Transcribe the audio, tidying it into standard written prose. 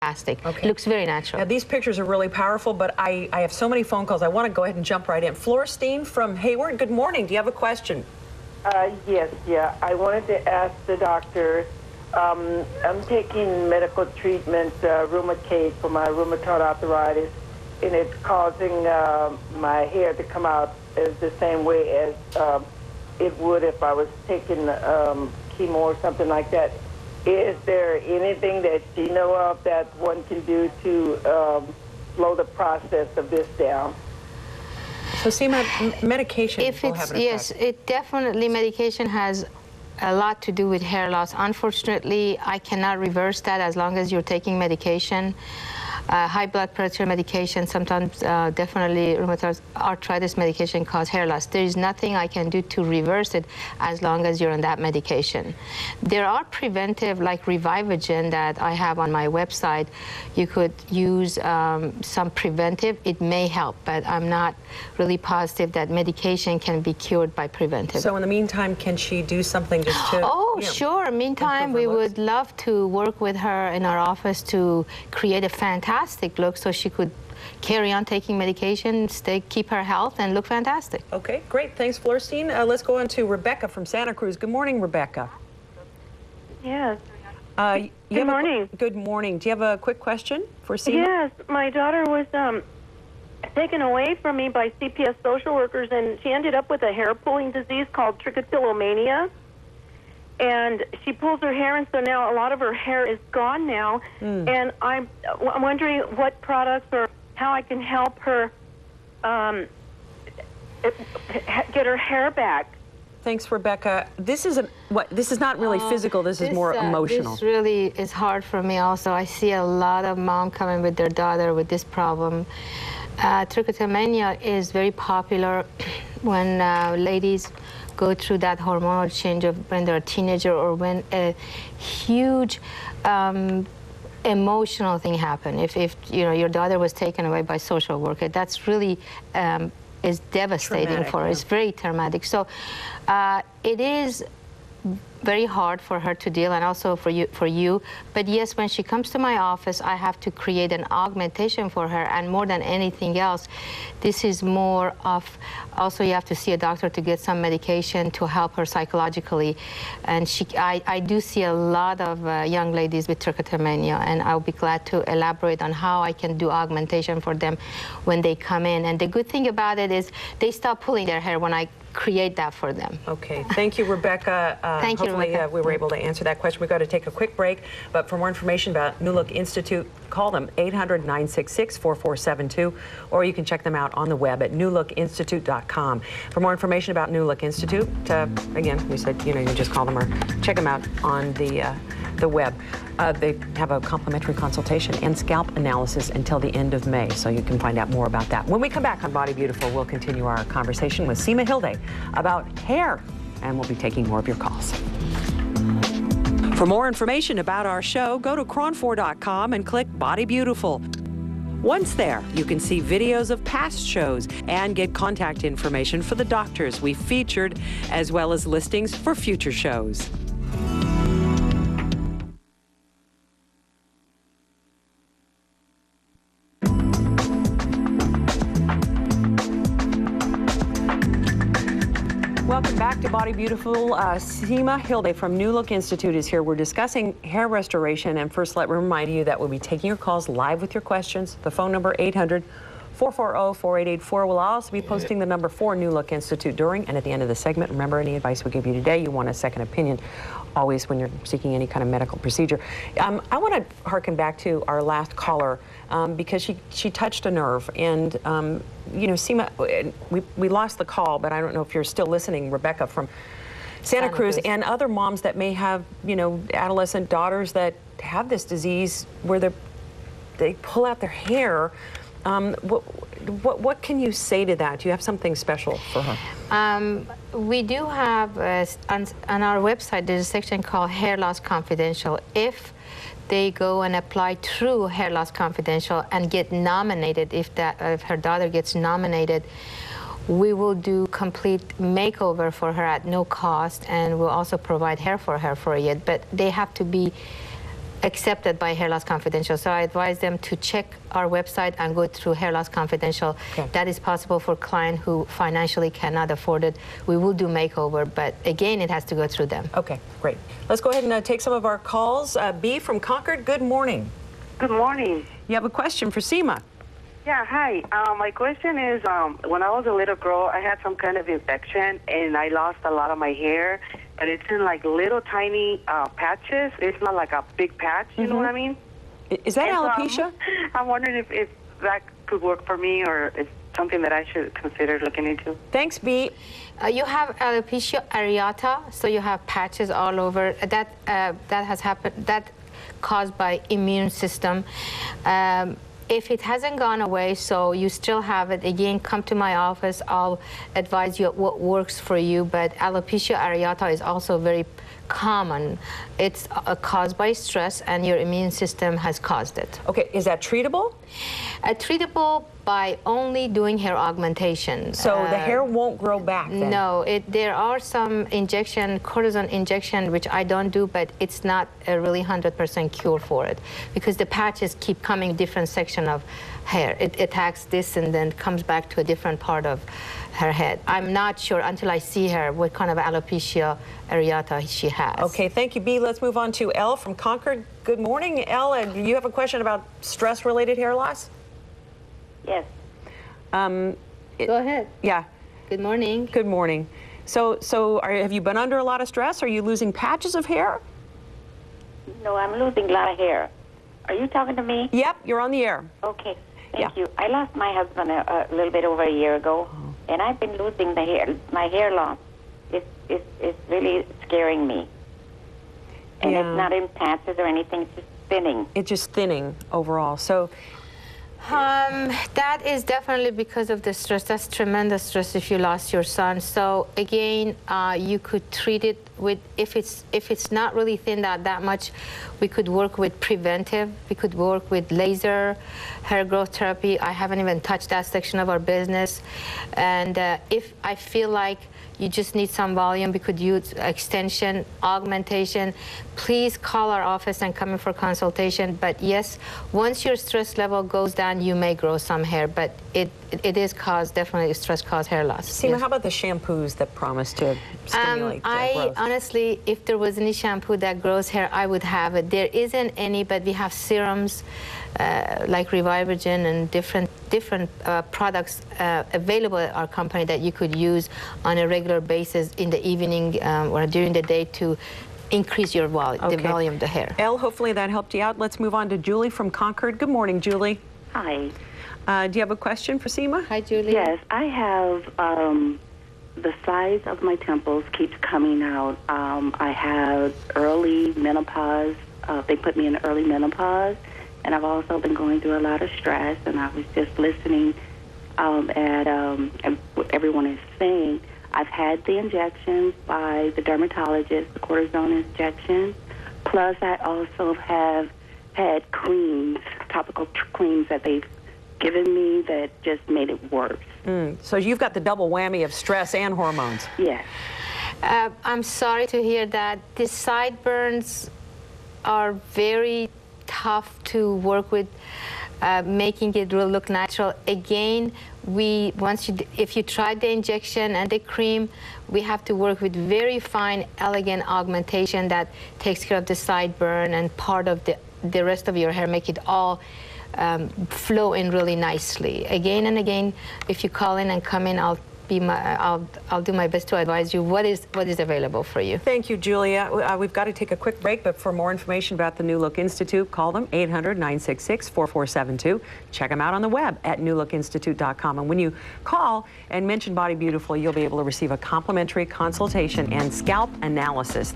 fantastic. Okay. It looks very natural. Now, these pictures are really powerful, but I have so many phone calls. I want to go ahead and jump right in. Floristine from Hayward, good morning. Do you have a question? Yes, yeah. I wanted to ask the doctor, I'm taking medical treatment, Rheumacade, for my rheumatoid arthritis, and it's causing my hair to come out the same way as it would if I was taking chemo or something like that. Is there anything that you know of that one can do to slow the process of this down? So, Sima, medication will have an effect. Yes, it definitely, medication has a lot to do with hair loss. Unfortunately, I cannot reverse that as long as you're taking medication. High blood pressure medication, sometimes definitely rheumatoid arthritis medication cause hair loss. There is nothing I can do to reverse it as long as you're on that medication. There are preventive, like Revivagen that I have on my website. You could use some preventive. It may help, but I'm not really positive that medication can be cured by preventive. So in the meantime, can she do something just to... Oh, sure. Meantime, we would love to work with her in our office to create a fantastic look so she could carry on taking medication, keep her health, and look fantastic. Okay, great. Thanks, Floristine. Let's go on to Rebecca from Santa Cruz. Good morning, Rebecca. Yes. Good morning. Good morning. Do you have a quick question for Sima? Yes. My daughter was taken away from me by CPS social workers, and she ended up with a hair pulling disease called trichotillomania. And she pulls her hair, and so now a lot of her hair is gone now. And I'm wondering what products or how I can help her get her hair back. Thanks, Rebecca. This is not really physical. This is more emotional. This really is hard for me also. I see a lot of moms coming with their daughter with this problem. Trichotillomania is very popular when ladies go through that hormonal change of when they're a teenager or when a huge emotional thing happened. If you know your daughter was taken away by social worker, that's really is devastating traumatic, for her. It's very traumatic. So it is very hard for her to deal, and also for you. But yes, when she comes to my office, I have to create an augmentation for her, and more than anything else, this is more of, also you have to see a doctor to get some medication to help her psychologically. And I do see a lot of young ladies with trichotillomania, and I'll be glad to elaborate on how I can do augmentation for them when they come in. And the good thing about it is they stop pulling their hair when I create that for them. Okay, thank you, Rebecca. Thank you, hopefully, Rebecca. we were able to answer that question. We've got to take a quick break, but for more information about New Look Institute, call them 800-966-4472, or you can check them out on the web at newlookinstitute.com. For more information about New Look Institute, again, we said, you can just call them or check them out on the web. They have a complimentary consultation and scalp analysis until the end of May, so you can find out more about that. When we come back on Body Beautiful, we'll continue our conversation with Sima Hilde about hair, and we'll be taking more of your calls. For more information about our show, go to KRON4.com and click Body Beautiful. Once there, you can see videos of past shows and get contact information for the doctors we featured, as well as listings for future shows. Welcome back to Body Beautiful. Sima Hilde from New Look Institute is here. We're discussing hair restoration, and first let me remind you that we'll be taking your calls live with your questions. The phone number 800-440-4884. We'll also be posting the number for New Look Institute during and at the end of the segment. Remember, any advice we give you today, you want a second opinion always when you're seeking any kind of medical procedure. I want to harken back to our last caller because she touched a nerve, and Sima, we lost the call, but I don't know if you're still listening, Rebecca from Santa Cruz, and other moms that may have, adolescent daughters that have this disease where they pull out their hair. What can you say to that? Do you have something special for her? We do have, on our website, there's a section called Hair Loss Confidential. If they go and apply through Hair Loss Confidential and get nominated, if her daughter gets nominated, we will do complete makeover for her at no cost, and we'll also provide hair for her for a year. But they have to be accepted by Hair Loss Confidential. So I advise them to check our website and go through Hair Loss Confidential. Okay. That is possible for clients who financially cannot afford it. We will do makeover, but again, it has to go through them. Okay, great. Let's go ahead and take some of our calls. B from Concord, good morning. Good morning. You have a question for Sima. Yeah, hi. My question is, when I was a little girl, I had some kind of infection, and I lost a lot of my hair, but it's in like little tiny patches. It's not like a big patch, you know what I mean? Is that And so alopecia? I'm wondering if that could work for me, or it's something that I should consider looking into. Thanks, B. You have alopecia areata, so you have patches all over. That has happened. That caused by immune system. If it hasn't gone away, so you still have it, again, come to my office. I'll advise you what works for you. But alopecia areata is also very common. It's caused by stress, and your immune system has caused it. Okay, is that treatable? Treatable by only doing hair augmentation. So the hair won't grow back then? No, there are some cortisone injection, which I don't do, but it's not a really 100% cure for it, because the patches keep coming different section of hair. It attacks this and then comes back to a different part of her head. I'm not sure until I see her what kind of alopecia areata she has. Okay, thank you, B. Let's move on to L from Concord. Good morning, L. And you have a question about stress-related hair loss? Yes. Go ahead. Yeah. Good morning. Good morning. So have you been under a lot of stress? Are you losing patches of hair? No, I'm losing a lot of hair. Are you talking to me? Yep, you're on the air. Okay, thank you. I lost my husband a little bit over a year ago, and I've been losing my hair loss. It's really scaring me. And Yeah. it's not in patches or anything, it's just thinning. It's just thinning overall. So That is definitely because of the stress. That's tremendous stress if you lost your son. So again, you could treat it with, if it's not really thinned out that much, we could work with preventive. We could work with laser hair growth therapy. I haven't even touched that section of our business. And if I feel like you just need some volume, we could use extension, augmentation. Please call our office and come in for consultation. But yes, once your stress level goes down, you may grow some hair, but it is definitely stress caused hair loss. Sima, Yes. how about the shampoos that promise to stimulate growth? Honestly, if there was any shampoo that grows hair, I would have it. There isn't any, but we have serums like Revivagen and different products available at our company that you could use on a regular basis in the evening or during the day to increase your the volume of the hair. Elle, hopefully that helped you out. Let's move on to Julie from Concord. Good morning, Julie. Hi. Do you have a question for Sima? Hi, Julie. Yes, I have the size of my temples keeps coming out. I have early menopause. They put me in early menopause, and I've also been going through a lot of stress, and I was just listening at what everyone is saying. I've had the injections by the dermatologist, the cortisone injections, plus I also have had creams, topical creams that they've given me that just made it worse. So you've got the double whammy of stress and hormones. Yes. I'm sorry to hear that. The sideburns are very tough to work with, making it look natural. Again, if you tried the injection and the cream, we have to work with very fine, elegant augmentation that takes care of the sideburn and part of the rest of your hair, make it all flow in really nicely. Again and again, if you call in and come in, I'll do my best to advise you what is available for you. Thank you, Julia. We've got to take a quick break, but for more information about the New Look Institute, call them 800-966-4472. Check them out on the web at newlookinstitute.com. And when you call and mention Body Beautiful, you'll be able to receive a complimentary consultation and scalp analysis.